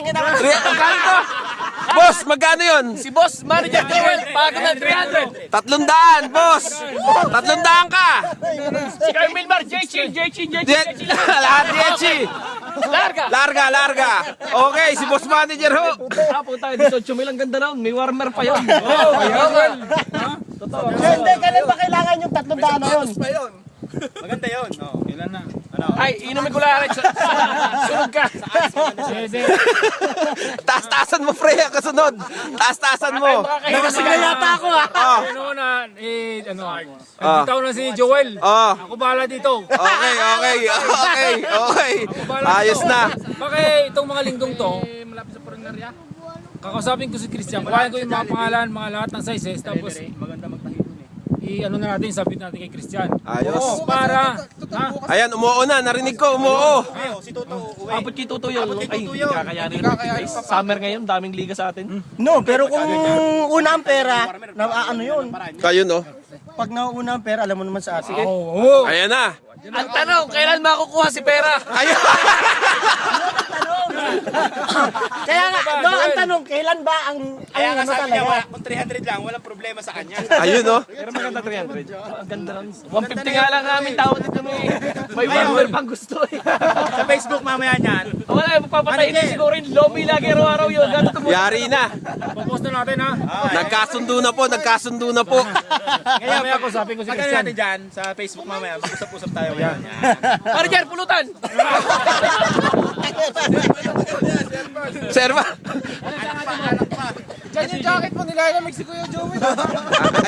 Putang ina. Magkano to? Boss, magkano yun? Si Boss Manager Joel, pagod ng 300. 300, boss! 300 ka! Si Carmel Mar, JC. Lahat Yechi! Larga. Larga! Okay, si boss manager ho! Tapos tayo, 18 mil, ang ganda na. May warmer pa yun. Hindi, kailan ba kailangan yung 300 na yun? Maganda yun. Ilan na? Ay, inumin ko lang. Sunog ka. Taas-taasan mo, pre, ang kasunod! Taas-taasan mo! Nakasigla yata ako ha. Bitaw na si Joel. Oh, Ako bahala dito. okay. Ayos na. Bakit itong mga linggong to, kakausapin ko si Christian, kuhain ko yung mga pangalan, mga lahat ng sizes, tapos i-ano na natin, sabit natin kay Christian. Ayos. Para, Ayan, umuo na. Narinig ko, umuo. si Toto, Abot kay Tuto yun. Ay, kakayanin yun. Summer ngayon, daming liga sa atin. No, pero kung una ang pera, na ano yun? Kayo, no? Pag nauna ang pera, alam mo naman sa atin. Ayan na. Ang tanong, kailan makukuha si pera? Ayan. Kaya nga, no, ang tanong, kailan ba ang ano talaga? kung 300 lang, walang problema sa kanya. Ayun, no? Pero maganda 300. Ang ganda lang. 150 nga lang namin tawad dito no eh. May warmer pang gusto eh. Sa Facebook mamaya niyan, Wala, magpapatayin din siguro yung lobby lagi araw-araw yun. Ganito mo. Yari na. popost na natin ha. Nagkasundo na po. Ngayon, may ako sabi ko si Christian. natin dyan sa Facebook mamaya, mag-usap-usap tayo. Yan. Manager, pulutan! Sir, ba? Diyan yung jacket mo, nilalamig si Kuya Joey.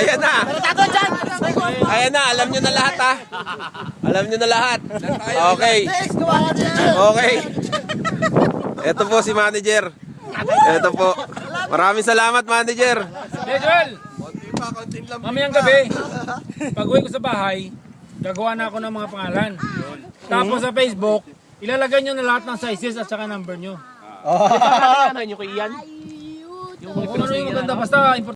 Ayan na. Tato dyan! Ayan na. Alam nyo na lahat, ha? Alam nyo na lahat. Okay. Next, gawa dyan! Okay. Ito po si manager. Ito po. Maraming salamat, manager. Hey Joel, mamayang gabi, pag uwi ko sa bahay, gagawa na ako ng mga pangalan. Tapos sa Facebook, ilalagay nyo na lahat ng sizes at saka number nyo. Ano nyo kay Ian? Yung mga Kung ano yung maganda, basta